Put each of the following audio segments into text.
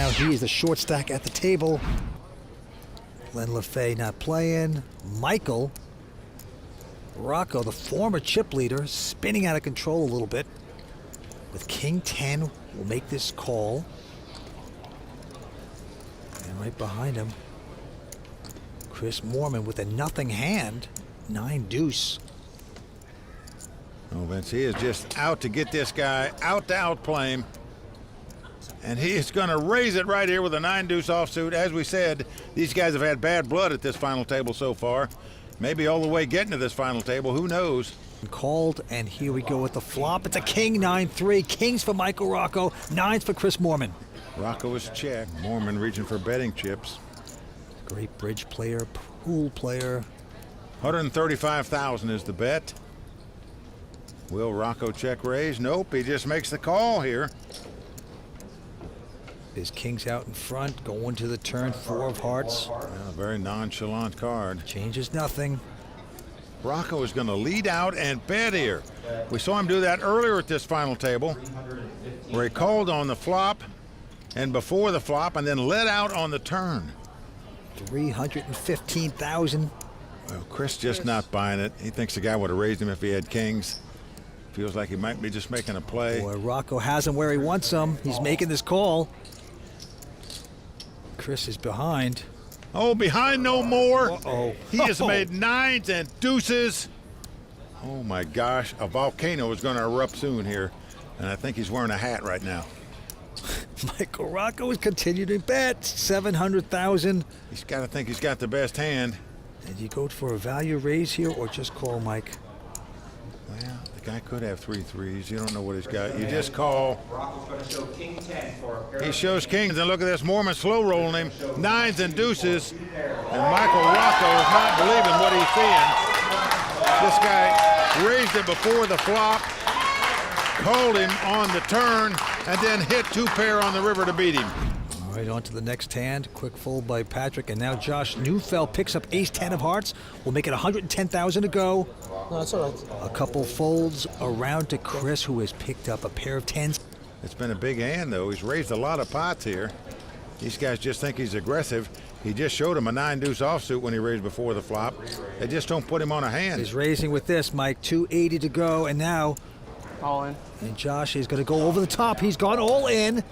now he is the short stack at the table. Glenn LaFay not playing. Michael Rocco, the former chip leader, spinning out of control a little bit. With King 10, will make this call. And right behind him, Chris Moorman with a nothing hand, 9 deuce. Oh, Vince, he is just out to get this guy, out to outplay him. And he is going to raise it right here with a 9 deuce offsuit. As we said, these guys have had bad blood at this final table so far. Maybe all the way getting to this final table, who knows? Called, and here we go with the flop. It's a king 9-3. Kings for Michael Rocco, 9s for Chris Moorman. Rocco is check. Moorman reaching for betting chips. Great bridge player, pool player. 135,000 is the bet. Will Rocco check raise? Nope, he just makes the call here. His king's out in front, going to the turn, 4 of hearts. A very nonchalant card. Changes nothing. Rocco is going to lead out and bet here. We saw him do that earlier at this final table, where he called on the flop and before the flop and then led out on the turn. 315,000. Well, Chris just not buying it. He thinks the guy would have raised him if he had kings. Feels like he might be just making a play. Boy, Rocco has him where he wants him. He's making this call. Chris is behind. Oh, behind no more. Uh-oh. He has made 9s and deuces. Oh my gosh, a volcano is going to erupt soon here. And I think he's wearing a hat right now. Michael Rocco is continuing to bet. 700,000. He's got to think he's got the best hand. Did you go for a value raise here or just call, Mike? Well, the guy could have 3 threes. You don't know what he's got. You just call. Rocco's going to show King 10 for a pair. He shows kings, and look at this. Moorman slow rolling him. 9s and deuces. And Michael Rocco is not believing what he's seeing. This guy raised it before the flop, called him on the turn, and then hit 2 pair on the river to beat him. All right, on to the next hand. Quick fold by Patrick, and now Josh Neufeld picks up ace-10 of hearts. We'll make it 110,000 to go. No, that's all right. A couple folds around to Chris, who has picked up a pair of 10s. It's been a big hand, though. He's raised a lot of pots here. These guys just think he's aggressive. He just showed him a 9 deuce offsuit when he raised before the flop. They just don't put him on a hand. He's raising with this, Mike. 280 to go, and now... All in. And Josh is going to go over the top. He's gone all in.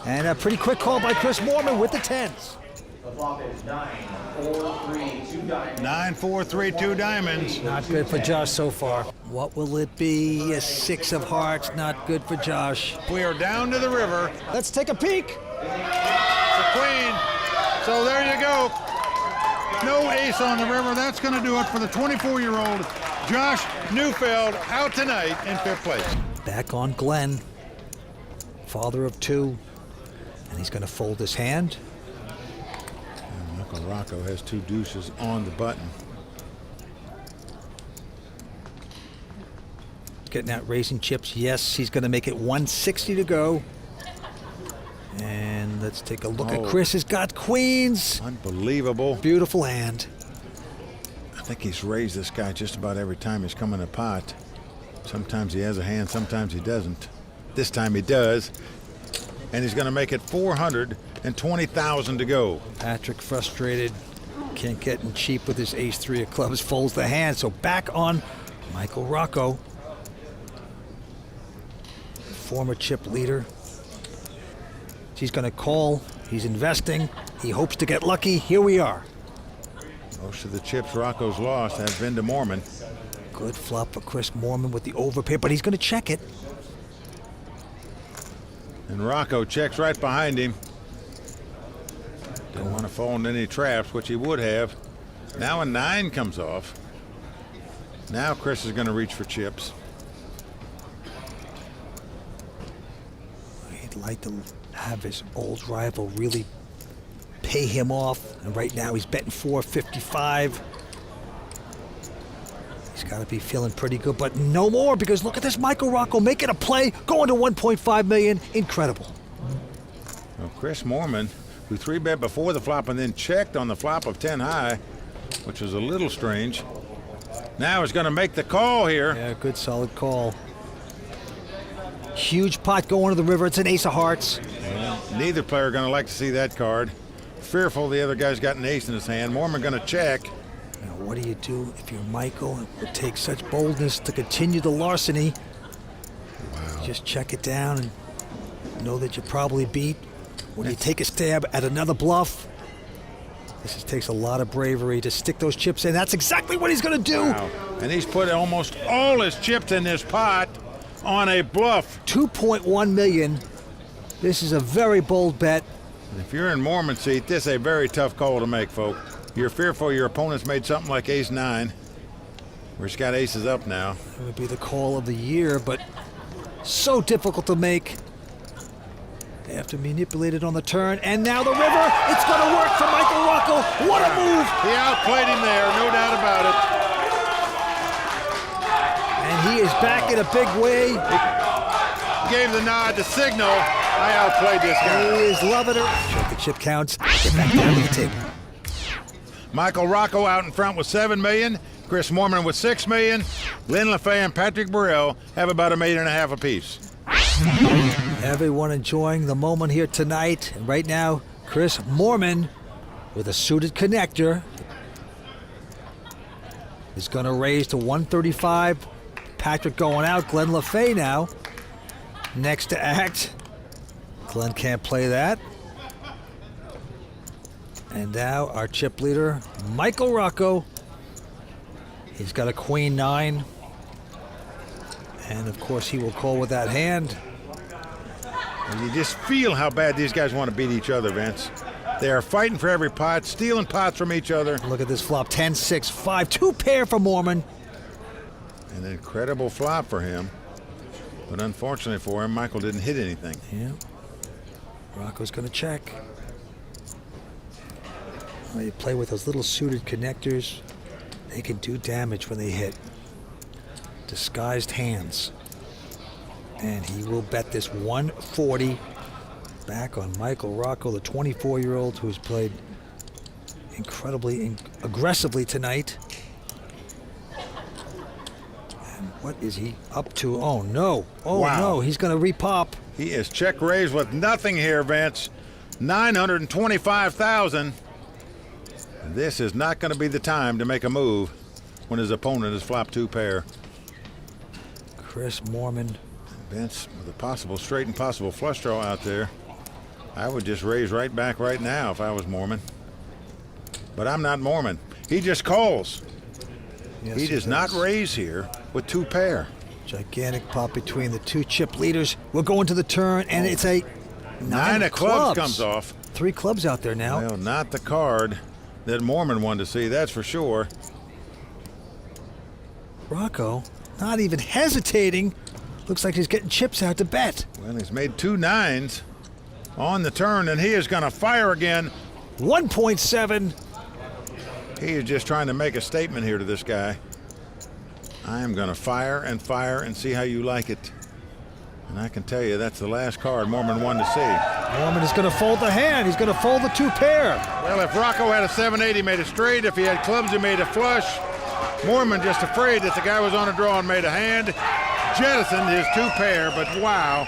And a pretty quick call by Chris Moorman with the 10s. The flop is 9-4-3-2 diamonds. 9-4-3-2 diamonds. Not good for Josh so far. What will it be? A 6 of hearts. Not good for Josh. We are down to the river. Let's take a peek. The queen. So there you go. No ace on the river. That's going to do it for the 24-year-old Josh Neufeld, out tonight in 5th place. Back on Glenn, father of 2. And he's going to fold his hand. And Michael Rocco has 2 deuces on the button. Getting out raising chips. Yes, he's going to make it 160 to go. And let's take a look at Chris. Has got queens. Unbelievable. Beautiful hand. I think he's raised this guy just about every time he's come in a pot. Sometimes he has a hand, sometimes he doesn't. This time he does. And he's going to make it 420,000 to go. Patrick frustrated. Can't get in cheap with his ace-3 of clubs. Folds the hand. So back on Michael Rocco. Former chip leader. He's going to call. He's investing. He hopes to get lucky. Here we are. Most of the chips Rocco's lost have been to Moorman. Good flop for Chris Moorman with the overpair, but he's going to check it. And Rocco checks right behind him. Didn't want to fall into any traps, which he would have. Now a 9 comes off. Now Chris is going to reach for chips. He'd like to have his old rival really pay him off. And right now he's betting 455. He's got to be feeling pretty good, but no more, because look at this. Michael Rocco making a play, going to 1.5 million. Incredible. Well, Chris Moorman, who 3-bet before the flop and then checked on the flop of 10 high, which was a little strange. Now he's going to make the call here. Yeah, good solid call. Huge pot going to the river. It's an ace of hearts. Yeah, Neither player going to like to see that card. Fearful the other guy's got an ace in his hand. Mormon going to check. Now, what do you do if you're Michael? It would take such boldness to continue the larceny. Wow. Just check it down and know that you're probably beat. When you take a stab at another bluff, this takes a lot of bravery to stick those chips in. That's exactly what he's going to do. Wow. And he's put almost all his chips in this pot on a bluff. 2.1 million. This is a very bold bet. If you're in Mormon's seat, this is a very tough call to make, folk. You're fearful your opponent's made something like ace-9, where he's got aces up now. It would be the call of the year, but so difficult to make. After manipulated on the turn, and now the river. It's going to work for Michael Rocco. What a move! He outplayed him there, no doubt about it. And he is back in a big way. He gave the nod, the signal. I outplayed this guy. He is loving it. Check the chip counts. Get back down to the table. Michael Rocco out in front with $7 million. Chris Mormon with $6 million. Lynn LaFay and Patrick Burrell have about $1.5 million apiece. Everyone enjoying the moment here tonight. And right now, Chris Mormon with a suited connector is going to raise to 135. Patrick going out. Glenn LaFay now next to act. Glenn can't play that. And now our chip leader, Michael Rocco. He's got a queen-9. And of course he will call with that hand. And you just feel how bad these guys want to beat each other, Vince. They are fighting for every pot, stealing pots from each other. Look at this flop, 10, 6, 5, 2 pair for Mormon. An incredible flop for him. But unfortunately for him, Michael didn't hit anything. Yeah. Rocco's going to check. Well, you play with those little suited connectors. They can do damage when they hit. Disguised hands. And he will bet this 140 back on Michael Rocco, the 24-year-old who's played incredibly aggressively tonight. And what is he up to? Oh, no. Oh, wow. No. He's going to repop. He is check raised with nothing here, Vince. 925,000. This is not going to be the time to make a move when his opponent has flopped 2 pair. Chris Mormon. Vince, with a possible straight and possible flush draw out there, I would just raise right back right now if I was Mormon. But I'm not Mormon. He just calls. Yes, he does not raise here with 2 pair. Gigantic pop between the 2 chip leaders. We're going to the turn, and it's a 9 of clubs comes off. 3 clubs out there now. Well, not the card that Mormon wanted to see, that's for sure. Rocco, not even hesitating. Looks like he's getting chips out to bet. Well, he's made 2 9s on the turn, and he is going to fire again. 1.7. He is just trying to make a statement here to this guy. I am going to fire and see how you like it. And I can tell you that's the last card Mormon wanted to see. Mormon is going to fold the hand. He's going to fold the 2 pair. Well, if Rocco had a 7-8, he made a straight. If he had clubs, he made a flush. Mormon just afraid that the guy was on a draw and made a hand. Jettisoned his 2 pair, but wow,